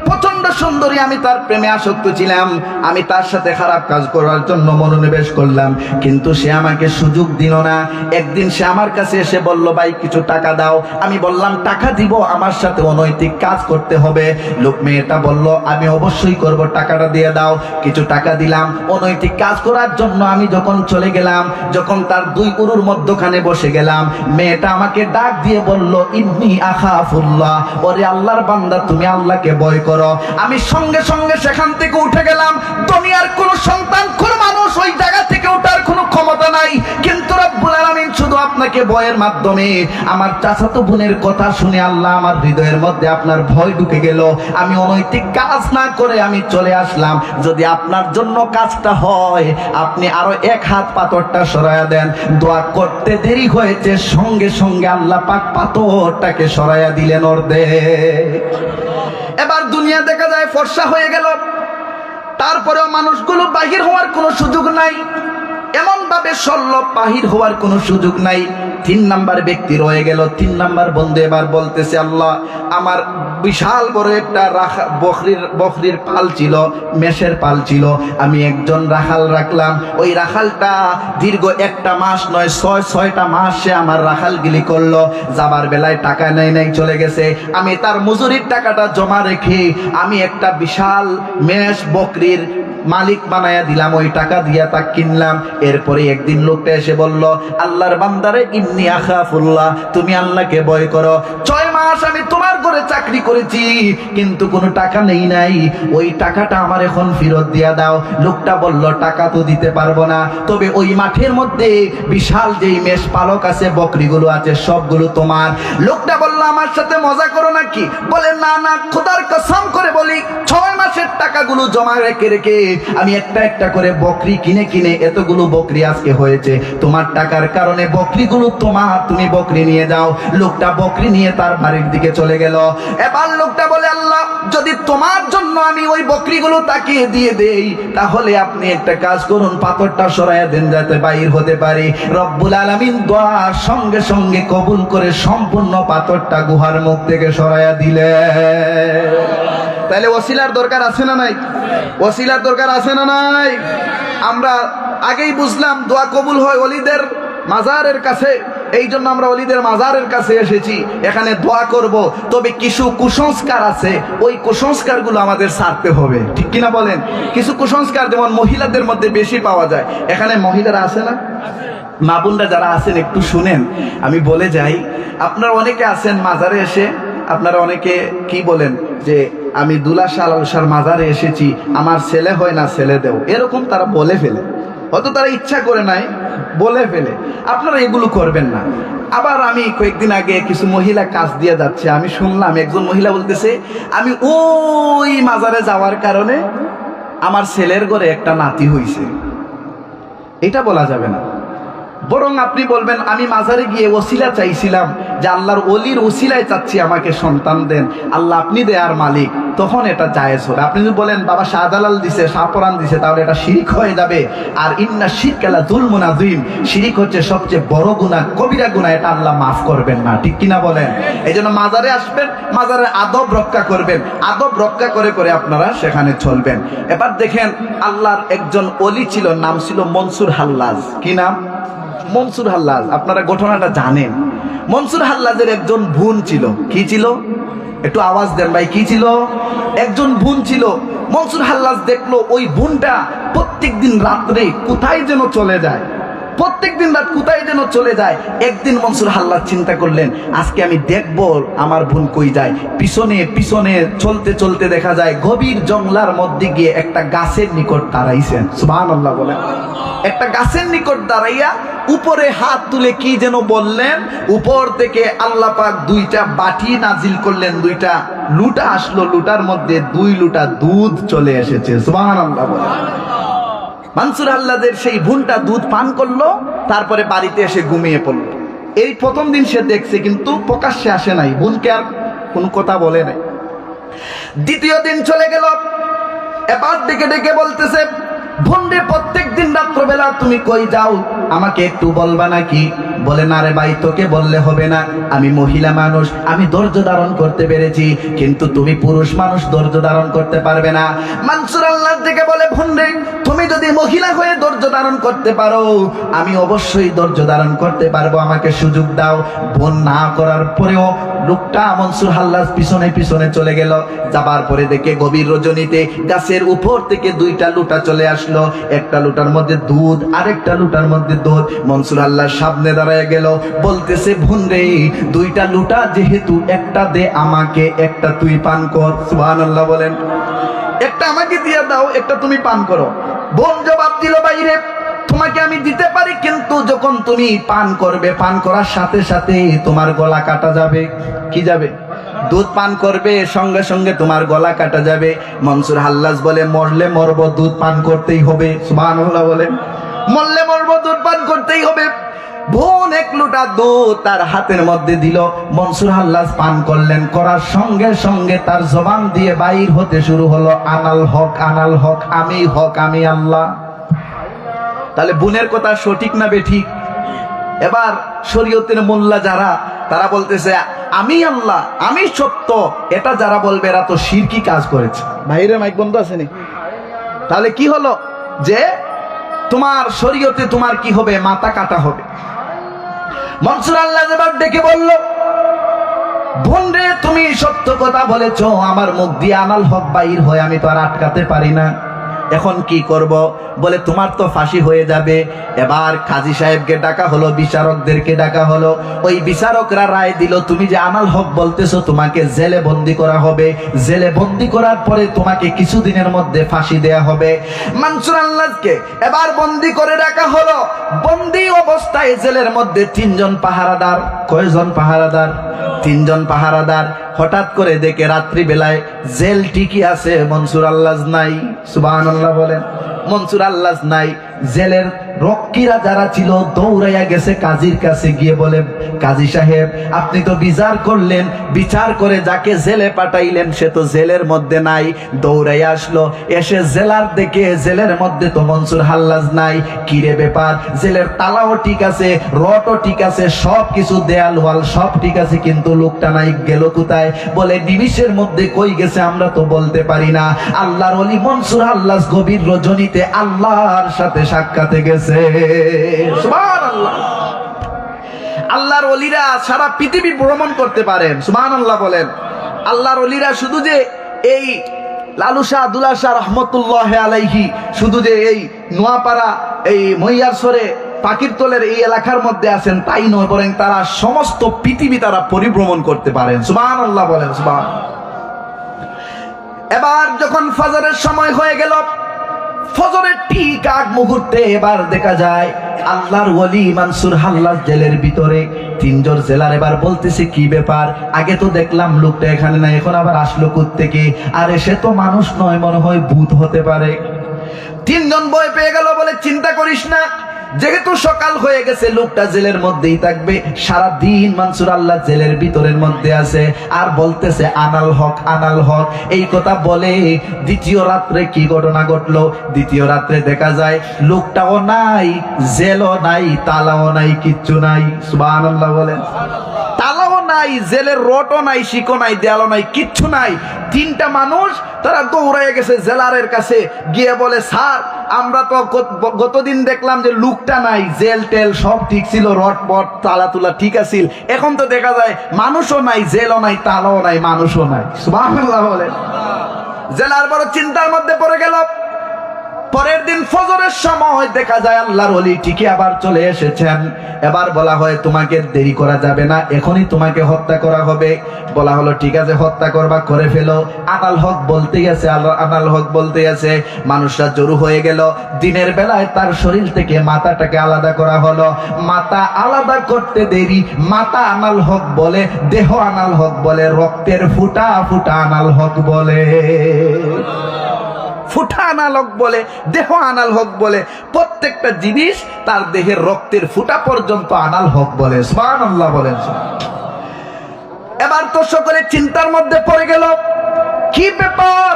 প্রচন্ড সুন্দরী। আমি তার প্রেমে আসক্ত ছিলাম। আমি তার সাথে খারাপ কাজ করার জন্য মনোনিবেশ করলাম, কিন্তু সে আমাকে সুযোগ দিল না। একদিন সে আমার কাছে এসে বলল, ভাই কিছু টাকা দাও। আমি বললাম, টাকা দিব? আমার সাথে অনৈতিক কাজ করতে হবে? লোক মেয়েটা বলল, আমি অবশ্যই করব, টাকাটা দিয়ে দাও। কিছু টাকা দিলাম অনৈতিক কাজ করার জন্য। আমি যখন চলে গেলাম, যখন তার 2 গরুর মধ্যখানে বসে গেলাম, মেয়েটা আমাকে ডাক দিয়ে বলল, ইন্নী আখাফুল্লাহ, ওরে আল্লাহর বান্দা, তুমি আল্লাহকে ভয় করো। আমি সঙ্গে সঙ্গে সেখান থেকে উঠে গেলাম। দুনিয়ার কোন সন্তান, কোন মানুষ ওই জায়গা থেকে ওঠার কোনো ক্ষমতা নাই, কিন্তু রব্বুল আলামিন শুধু আপনাকে ভয়ের মাধ্যমে, আমার চাচাতো বোনের কথা শুনে আল্লাহ আমার হৃদয়ের মধ্যে আপনার ভয় ঢুকে গেল। আমি অনৈতিক কাজ না করে আমি চলে আসলাম। যদি আপনার জন্য কাজটা হয়, আপনি আরো 1 হাত পাথরটা সরায়া দেন। দোয়া করতে দেরি হয়েছে, সঙ্গে সঙ্গে আল্লাহ পাক পাথরটাকে সরায়া দিলেন অর্ধেক। এবার দুনিয়া দেখা যায় ফর্সা হয়ে গেল, তারপরেও মানুষগুলো বাহির হওয়ার কোনো সুযোগ নাই, এমন ভাবে সরল, বাহির হওয়ার কোনো সুযোগ নাই। 3 নাম্বার ব্যক্তি রয়ে গেল। 3 নাম্বার বন্ধু এবার বলতেছে, আল্লাহ, আমার বিশাল বড় একটা বকরির পাল ছিল, মেষের পাল ছিল। আমি একজন রাখাল রাখলাম। ওই রাখালটা দীর্ঘ 1টা মাস নয়, 6টা মাস সে আমার রাখালগিলি করলো। যাবার বেলায় টাকা নাই চলে গেছে। আমি তার মজুরির টাকাটা জমা রেখে আমি একটা বিশাল মেষ বকরির মালিক বানায়া দিলাম, ওই টাকা দিয়া তা কিনলাম। এরপরে একদিন লোকটা এসে বলল, আল্লাহর বান্দারে, ইন্নী আখাফুল্লাহ, তুমি আল্লাহকে ভয় করো। 6 মাস আমি তোমার করে চাকরি করেছি কিন্তু কোনো টাকা নেই নাই, ওই টাকাটা আমার এখন ফেরত দিয়া দাও। লোকটা বলল টাকা তো দিতে পারবো না, তবে ওই মাঠের মধ্যে বিশাল যেই মেষ পালক আছে, বকরিগুলো আছে, সবগুলো তোমার। লোকটা বলল আমার সাথে মজা করো নাকি? বলে না না, খোদার কসম করে বলি 6 মাসের টাকাগুলো জমা রেখে রেখে আমি একটা একটা করে বকরি কিনে কিনে এতগুলো বকরি আজকে হয়েছে। তোমার টাকার কারণে বকরিগুলো তোমার, তুমি বকরি নিয়ে যাও। লোকটা বকরি নিয়ে তার বাড়ির দিকে চলে গেল। এবার লোকটা বলে আল্লাহ, যদি তোমার জন্য আমি ওই বকরিগুলো তাকিয়ে দিয়ে দেই, তাহলে আপনি একটা কাজ করুন, পাথরটা সরাইয়া দেন যাতে বাইর হতে পারি। রব্বুল আলামিন দোয়া সঙ্গে সঙ্গে কবুল করে সম্পূর্ণ পাথরটা গুহার মুখ থেকে সরাইয়া দিলে। তাহলে ওসিলার দরকার আছে না নাই? ওসিলার দরকার আছে না নাই? আমরা আগেই বুঝলাম দোয়া কবুল হয় ওলিদের মাজারের কাছে, এই জন্য আমরা ওলিদের মাজারের কাছে এসেছি, এখানে দোয়া করব। তবে কিছু কুসংস্কার আছে, ওই কুসংস্কারগুলো আমাদের ছাড়তে হবে, ঠিক কিনা বলেন? কিছু কুসংস্কার যেমন মহিলাদের মধ্যে বেশি পাওয়া যায়। এখানে মহিলারা আছে না? মা বোনরা যারা আছেন একটু শুনেন, আমি বলে যাই। আপনারা অনেকে আছেন মাজারে এসে, আপনারা অনেকে কি বলেন যে আমি দুলা শাহ আলসার মাজারে এসেছি, আমার ছেলে হয় না, ছেলে দেও, এরকম তারা বলে ফেলে। হয়তো তারা ইচ্ছা করে নাই, বলে ফেলে। আপনারা এগুলো করবেন না। আবার আমি কয়েকদিন আগে কিছু মহিলা কাজ দিয়ে যাচ্ছে, আমি শুনলাম একজন মহিলা বলতেছে আমি ওই মাজারে যাওয়ার কারণে আমার ছেলের ঘরে একটা নাতি হইছে। এটা বলা যাবে না, বরং আপনি বলবেন আমি মাজারে গিয়ে ওসিলা চাইছিলাম, যে আল্লাহর ওলির ওসিলায় চাচ্ছি আমাকে সন্তান দেন, আল্লাহ আপনি দেয়ার মালিক, তখন এটা জায়েজ হবে। আপনি যদি বলেন বাবা শাহজালাল দিছে, শাহপরান দিছে, তাহলে এটা শিরক হয়ে যাবে। আর ইন্না শিরকা লা যুলমুন আযীম, শিরক হচ্ছে সবচেয়ে বড় গুনাহ, কবিরা গুনাহ, এটা আল্লাহ মাফ করবেন না, ঠিক কিনা বলেন? এই জন্য মাজারে আসবেন, মাজারে আদব রক্ষা করবেন, আদব রক্ষা করে করে আপনারা সেখানে চলবেন। এবার দেখেন আল্লাহর একজন ওলি ছিল, নাম ছিল মনসুর হাল্লাজ। কি নাম? মনসুর হাল্লাজ। আপনারা ঘটনাটা জানেন। মনসুর হাল্লাজের একজন বোন ছিল। কি ছিল? একটু আওয়াজ দেন ভাই, কি ছিল? একজন বোন ছিল। মনসুর হাল্লাজ দেখলো ওই বোনটা প্রত্যেকদিন রাত্রে কোথায় যেন চলে যায়, প্রত্যেকদিন রাত কোথায় যেন চলে যায়। একদিন মনসুর হাল্লাজ চিন্তা করলেন আজকে আমি দেখবো আমার বোন কই যায়। পিছনে পিছনে চলতে চলতে দেখা যায় গভীর জঙ্গলার মধ্যে গিয়ে একটা গাছের নিকট দাঁড়াইছেন। সুবহানাল্লাহ বলেন। একটা গাছের নিকট দাঁড়াইয়া উপরে হাত তুলে কি যেন বললেন। উপর থেকে আল্লাহ পাক 2টা বাটি নাজিল করলেন, 2টা লুটা আসলো, লুটার মধ্যে 2 লুটা দুধ চলে এসেছে। সুবহানাল্লাহ বলেন। মনসুর হাল্লাজের সেই বোনটা দুধ পান করলো, তারপরে বাড়িতে এসে ঘুমিয়ে পড়লো। এই প্রথম দিন সে দেখছে, কিন্তু প্রকাশ্যে আসে নাই, বোনকে আর কোনো কথা বলে নাই। দ্বিতীয় দিন চলে গেল, এবার ডেকে ডেকে বলতেছে বোনরে প্রত্যেক দিন রাত্রবেলা তুমি কই যাও, আমাকে একটু বলবা নাকি? বলে না রে ভাই, তোকে বললে হবে না, আমি মহিলা মানুষ, আমি ধৈর্য ধারণ করতে পেরেছি, কিন্তু তুমি পুরুষ মানুষ ধৈর্য ধারণ করতে পারবে না। মনসুর আল্লাহ থেকে বলে বোনরে তুমি যদি মহিলা হয়ে ধৈর্য ধারণ করতে পারো, আমি অবশ্যই ধৈর্য ধারণ করতে পারবো, আমাকে সুযোগ দাও। বোন না করার পরেও লোকটা মনসুর হাল্লাজ পিছনে পিছনে চলে গেল। যাবার পরে দেখে গভীর রজনীতে গাছের উপর থেকে 2টা লুটা চলে আসলো, একটা লুটার মধ্যে দুধ, আরেকটা লুটার মধ্যে দুধ। মনসুর হাল্লাজ সামনে দাঁড়ায় গেল, বলতেছে বোন রে 2টা লুটা যেহেতু, একটা দে আমাকে, একটা তুই পান কর। সুবহানাল্লাহ বলেন। একটা আমাকে দিয়ে দাও, একটা তুমি পান করো। বোন জবাব দিল বাইরে তোমাকে আমি দিতে পারি, কিন্তু যখন তুমি পান করবে, পান করার সাথে সাথে তোমার গলা কাটা যাবে। কি যাবে? দুধ পান করবে, সঙ্গে সঙ্গে তোমার গলা কাটা যাবে। মনসুর হাল্লাজ বলে মরলে মরবো, দুধ পান করতেই হবে। সুবহানাল্লাহ বলেন। মরলে মরবো, দুধ পান করতেই হবে। বোন 1 লোটা দুধ তার হাতের মধ্যে দিল, মনসুর হাল্লাজ পান করলেন। করার সঙ্গে সঙ্গে তার জবান দিয়ে বাইর হতে শুরু হলো আনাল হক, আনাল হক, আমি হক, আমি আল্লাহ। তাহলে বোনের কথা সঠিক না বেঠিক? এবার শরীয়তের মোল্লা যারা, তারা বলতেছে আমি আল্লাহ, আমি সত্য, এটা যারা বলবে এরা তো শিরকি কাজ করেছে। বাইরে মাইক বন্ধ আছে নি? তাহলে কি হলো যে তোমার শরীয়তে তোমার কি হবে? মাথা কাটা হবে। মনসুর আল্লাহ এবার ডেকে বলল বোন রে তুমি সত্য কথা বলেছ, আমার মুখ দিয়ে আনাল হক বাইর হয়, আমি তো আর আটকাতে পারি না। এখন কি করব? বলে তোমার তো ফাঁসি হয়ে যাবে। এবার কাজী সাহেবকে ডাকা হলো, বিচারকদেরকে ডাকা হলো। ওই বিচারকরা রায় দিল, তুমি যে আনাল হক বলতেছো, তোমাকে জেলে বন্দি করা হবে। জেলে বন্দি করার পরে তোমাকে কিছুদিনের মধ্যে ফাঁসি দেয়া হবে। মানসুর আল্লাহকে এবার বন্দি করে রাখা হলো। বন্দি অবস্থায় জেলের মধ্যে 3 জন পাহারাদার। কয়জন পাহারাদার? 3 জন পাহারাদার। হঠাৎ করে দেখে রাত্রি বেলায় জেল ঠিকই আছে, মনসুর আল্লাহ নাই। সুবহানাল্লাহ বলেন। মনসুর আল্লাহ নাই। জেলের রক্ষীরা যারা ছিল দৌড়াইয়া গেছে কাজীর কাছে, গিয়ে বলে, কাজী সাহেব আপনি তো বিচার করলেন, বিচার করে যাকে জেলে পাঠাইলেন সে তো জেলের মধ্যে নাই। দৌড়াইয়া আসলো, এসে জেলার দেখে জেলের মধ্যে তো মনসুর হাল্লাজ নাই। কিরে ব্যাপার? জেলের তালাও ঠিক আছে, রটও ঠিক আছে, সব কিছু দেয়াল ওয়াল সব ঠিক আছে, কিন্তু লোকটা নাই, গেল কোথায়? বলে নিমিষের মধ্যে কই গেছে আমরা তো বলতে পারি না। আল্লাহর ওলি মনসুর হাল্লাজ গভীর রজনীতে আল্লাহর সাথে সাক্ষাতে গেছে। সুবহানাল্লাহ। আল্লাহর ওলিরা সারা পৃথিবী ভ্রমণ করতে পারেন। সুবহানাল্লাহ বলেন। আল্লাহর ওলিরা শুধু যে এই লালু শাহ দুলা শাহ রহমতুল্লাহ আলাইহি শুধু যে এই নোয়াপাড়া এই মহিয়ারসরে পাকিরতলের এই এলাকার মধ্যে আছেন তাই নয়, বরং তারা সমস্ত পৃথিবী তারা পরিভ্রমণ করতে পারেন। সুবহানাল্লাহ বলেন। সুবহানাল্লাহ। এবার যখন ফজরের সময় হয়ে গেল, ফজরের ঠিক আগ মুহূর্তে এবার দেখা যায় আল্লাহর ওলি মনসুর হাল্লাজ জেলের ভিতরে। 3 জন জেলার এবার বলতেছে, কি ব্যাপার? আগে তো দেখলাম লোকটা এখানে নাই, এখন আবার আসলো কোত্থেকে? আরে সে তো মানুষ নয়, মনে হয় ভূত হতে পারে। 3 জন ভয় পেয়ে গেল, বলে চিন্তা করিস না, যেহেতু সকাল হয়ে গেছে লোকটা জেলের মধ্যেই থাকবে। সারা দিন মনসুর আল্লাহ জেলের ভিতরের মধ্যে আছে আর বলতেছে আনাল হক আনাল হক এই কথা বলে। দ্বিতীয় রাত্রে কি ঘটনা ঘটলো? দ্বিতীয় রাত্রে দেখা যায় লোকটাও নাই, জেলও নাই, তালাও নাই, কিচ্ছু নাই। সুবহানাল্লাহ বলেন। তালাও নাই, জেলের রটও নাই, শিকও নাই, দেয়ালও নাই, কিচ্ছু নাই। 3টা মানুষ তারা দৌড়াইয়া গেছে জেলারের কাছে, গিয়ে বলে, স্যার আমরা তো গতদিন দেখলাম যে লোকটা নাই, জেল টেল সব ঠিক ছিল, রড পট তালা তুলা ঠিক আছিল, এখন তো দেখা যায় মানুষও নাই, জেলও নাই, তালাও নাই, মানুষও নাই। সুবহানাল্লাহ বলেন। জেলার বড় চিন্তার মধ্যে পড়ে গেল। পরের দিন ফজরের সময় দেখা যায় আল্লাহর ওলি ঠিকই আবার চলে এসেছেন। এবার বলা হয় তোমাকে দেরি করা যাবে না, এখনই তোমাকে হত্যা করা হবে। বলা হলো ঠিক আছে, হত্যা করবা, করে ফেলো। আনাল হক বলতে গেছে, আনাল হক বলতে গেছে, মানুষরা জড়ো হয়ে গেল। দিনের বেলায় তার শরীর থেকে মাথাটাকে আলাদা করা হলো। মাথা আলাদা করতে দেরি, মাথা আনাল হক বলে, দেহ আনাল হক বলে, রক্তের ফুটা ফুটা আনাল হক বলে। ফুটা আনাল হক বলে, দেহ আনাল হক বলে, প্রত্যেকটা জিনিস তার দেহের রক্তের ফুটা পর্যন্ত আনাল হক বলে। সুবহানাল্লাহ বলেন। এবার তো সকলে চিন্তার মধ্যে পড়ে গেল, কি ব্যাপার?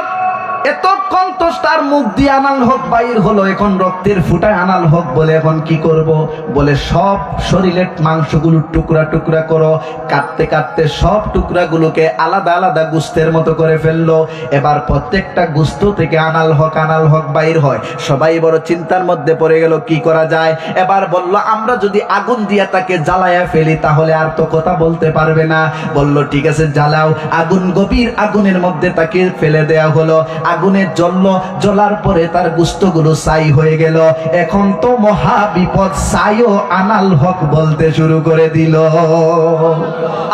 এতক্ষণ তো তার মুখ দিয়ে আনাল হক বাইর হলো, এখন রক্তের ফুটায় আনাল হক বলে, এখন কি করব? বলে সব শরীরের মাংসগুলো টুকরা টুকরা করো। কাটতে কাটতে সব টুকরাগুলোকে আলাদা আলাদা গুস্তের মতো করে ফেললো। এবার প্রত্যেকটা গুস্ত থেকে আনাল হক বাইর হয়। সবাই বড় চিন্তার মধ্যে পড়ে গেল, কি করা যায়? এবার বলল, আমরা যদি আগুন দিয়ে তাকে জ্বালায়া ফেলি তাহলে আর তো কথা বলতে পারবে না। বলল ঠিক আছে জ্বালাও। আগুন, গভীর আগুনের মধ্যে তাকে ফেলে দেয়া হলো। আগুনে জ্বললো, জ্বলার পরে তার গুস্তগুলো ছাই হয়ে গেল। এখন তো মহা বিপদ, ছাইও আনাল হক বলতে শুরু করে দিল।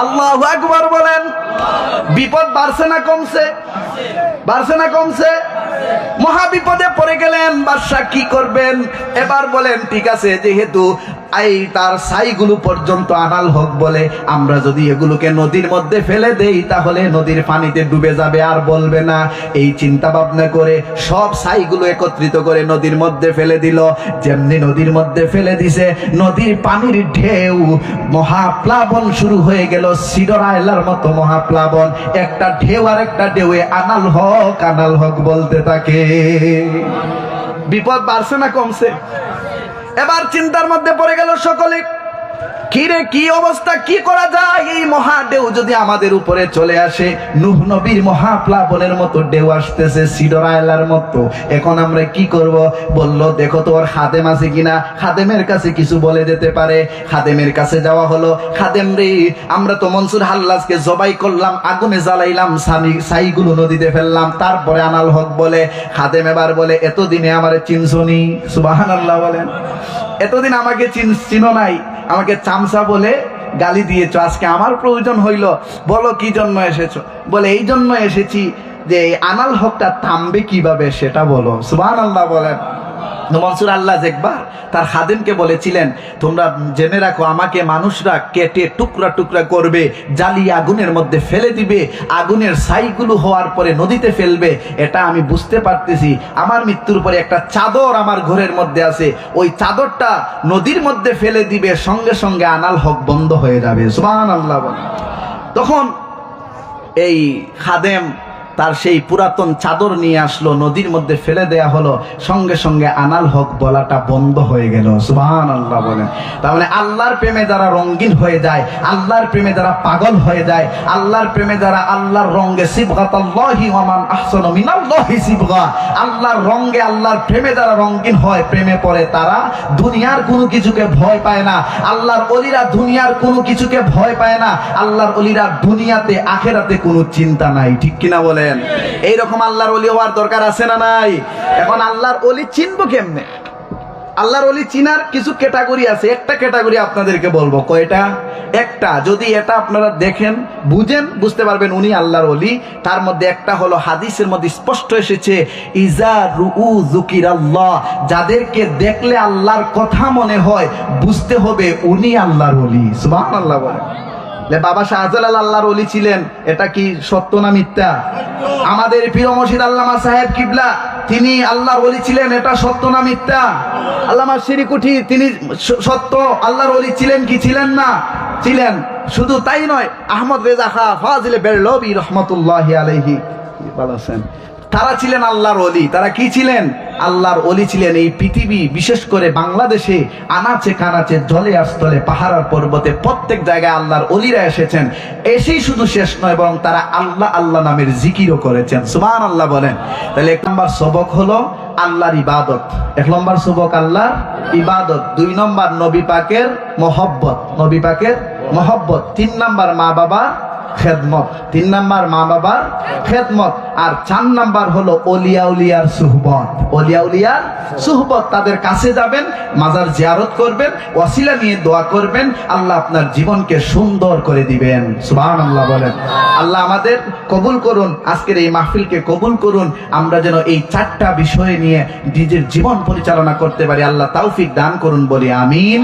আল্লাহু আকবার বলেন। বিপদ বাড়ছে না কমছে? বাড়ছে না কমছে? মহা বিপদে পড়ে গেলেন। বাদশা কি করবেন? এবার বলেন ঠিক আছে, যেহেতু এই তার ছাইগুলো পর্যন্ত আনাল হক বলে, আমরা যদি এগুলোকে নদীর মধ্যে ফেলে দেই তাহলে নদীর পানিতে ডুবে যাবে, আর বলবে না। এই চিন্তা ভাবনা করে সব ছাইগুলো একত্রিত করে নদীর মধ্যে ফেলে দিল। যেমনি নদীর মধ্যে ফেলে দিছে, নদীর পানির ঢেউ, মহাপ্লাবন শুরু হয়ে গেল। সিডরাইলার মতো মহাপ্লাবন, একটা ঢেউ আর একটা ঢেউয়ে আনাল হক বলতে থাকে। বিপদ বাড়ছে না কমছে? এবার চিন্তার মধ্যে পড়ে গেল সকলে, কি রে কি অবস্থা, কি করা যায়? এই মহাঢেউ যদি আমাদের উপরে চলে আসে, নূহ নবীর মহাপ্লাবনের মতো ঢেউ আসতেছে সিডরাইলার মতো, এখন আমরা কি করব? বলল দেখো তো ওর খাদেম আছে কিনা, খাদেমের কাছে কিছু বলে যেতে পারে। খাদেমের কাছে যাওয়া হলো। খাদেম রে, আমরা তো মনসুর হাল্লাজকে জবাই করলাম, আগুনে জ্বালাইলাম, ছাইগুলো নদীতে ফেললাম, তারপরে আনাল হক বলে। খাদেম এবার বলে এতদিনে আমারে চিনছনি? সুবহানাল্লাহ বলেন। এতদিন আমাকে চিনো নাই, আমাকে চামচা বলে গালি দিয়েছো, আজকে আমার প্রয়োজন হইল, বলো কি জন্য এসেছো? বলে এই জন্য এসেছি যে এই আনাল হকটা থামবে কিভাবে সেটা বলো। সুবহানাল্লাহ বলেন। মনসুর আল্লাহ একবার তার খাদেমকে বলেছিলেন, তোমরা জেনে রাখো, আমাকে মানুষরা কেটে টুকরা টুকরা করবে, জ্বালিয়ে আগুনের মধ্যে ফেলে দিবে, আগুনের ছাইগুলো হওয়ার পরে নদীতে ফেলবে, এটা আমি বুঝতে পারতেছি। আমার মৃত্যুর পরে একটা চাদর আমার ঘরের মধ্যে আছে, ওই চাদরটা নদীর মধ্যে ফেলে দিবে, সঙ্গে সঙ্গে আনাল হক বন্ধ হয়ে যাবে। সুবহানাল্লাহ বলেন। তখন এই খাদেম তার সেই পুরাতন চাদর নিয়ে আসলো, নদীর মধ্যে ফেলে দেয়া হলো, সঙ্গে সঙ্গে আনাল হক বলাটা বন্ধ হয়ে গেল। সুবহানাল্লাহ বলেন। তার মানে আল্লাহর প্রেমে যারা রঙিন হয়ে যায়, আল্লাহর প্রেমে যারা পাগল হয়ে যায়, আল্লাহর প্রেমে যারা আল্লাহর রঙে সিবগাতাল্লাহি ওয়া মান আহসানু মিনাল্লাহি সিবগা, আল্লাহর রঙে আল্লাহর প্রেমে যারা রঙিন হয়, প্রেমে পড়ে, তারা দুনিয়ার কোনো কিছুকে ভয় পায় না। আল্লাহর ওলিরা দুনিয়ার কোনো কিছুকে ভয় পায় না। আল্লাহর ওলিরা দুনিয়াতে আখেরাতে কোনো চিন্তা নাই। ঠিক কিনা বলেন? এইরকম আল্লাহর ওলি হওয়ার দরকার আছে না নাই? এখন আল্লাহর ওলি চিনবো কেমনে? আল্লাহর ওলি চিনার কিছু ক্যাটাগরি আছে। একটা ক্যাটাগরি আপনাদেরকে বলবো। কয়টা? একটা। যদি এটা আপনারা দেখেন, বুঝেন, বুঝতে পারবেন উনি আল্লাহর ওলি। তার মধ্যে একটা হলো হাদিসের মধ্যে স্পষ্ট এসেছে, ইজা রুউ যুকিরাল্লাহ, যাদেরকে দেখলে আল্লাহর কথা মনে হয়, বুঝতে হবে উনি আল্লাহর ওলি। সুবহানাল্লাহ বলেন। বাবা শাহজালাল আল্লাহর ওলি ছিলেন, এটা কি সত্য না মিথ্যা? আমাদের পীর মুর্শিদ আল্লামা সাহেব কিবলা, তিনি আল্লাহর ওলি ছিলেন, এটা সত্য না মিথ্যা? আল্লামা শিরিকুঠি, তিনি সত্য আল্লাহর ওলি ছিলেন কি ছিলেন না? ছিলেন। শুধু তাই নয়, আহমদ রেজা খা ফাজিলে বেরলভী রহমাতুল্লাহি আলাইহি বলেছেন, তারা ছিলেন আল্লাহর ওলি। তারা কি ছিলেন? আল্লাহর ওলি ছিলেন। এই পৃথিবী, বিশেষ করে বাংলাদেশে আনাচে কানাচে, জলে স্থলে, পাহাড় আর পর্বতে, প্রত্যেক জায়গায় আল্লাহর ওলিরা এসেছেন। এসেই শুধু শেষ নয়, বরং তারা আল্লাহ আল্লাহ নামের জিকিরও করেছেন। সুবহানাল্লাহ বলেন। তাহলে 1 নম্বর সবক হলো আল্লাহর ইবাদত। 1 নম্বর সবক আল্লাহর ইবাদত। 2 নম্বর নবী পাকের মহব্বত, নবী পাকের মহব্বত। 3 নম্বর মা বাবা খেদমত। 3 নাম্বার মা বাবার খেদমত। আর 4 নাম্বার হলো ওলিয়া উলিয়ার সুহবত। ওলিয়া উলিয়ার সুহবত, তাদের কাছে যাবেন, মাজার জিয়ারত করবেন, ওয়াসিলা নিয়ে দোয়া করবেন, আল্লাহ আপনার জীবনকে সুন্দর করে দিবেন। সুবহানাল্লাহ বলেন। আল্লাহ আমাদের কবুল করুন, আজকের এই মাহফিলকে কবুল করুন। আমরা যেন এই 4টা বিষয় নিয়ে নিজের জীবন পরিচালনা করতে পারি, আল্লাহ তৌফিক দান করুন, বলি আমিন।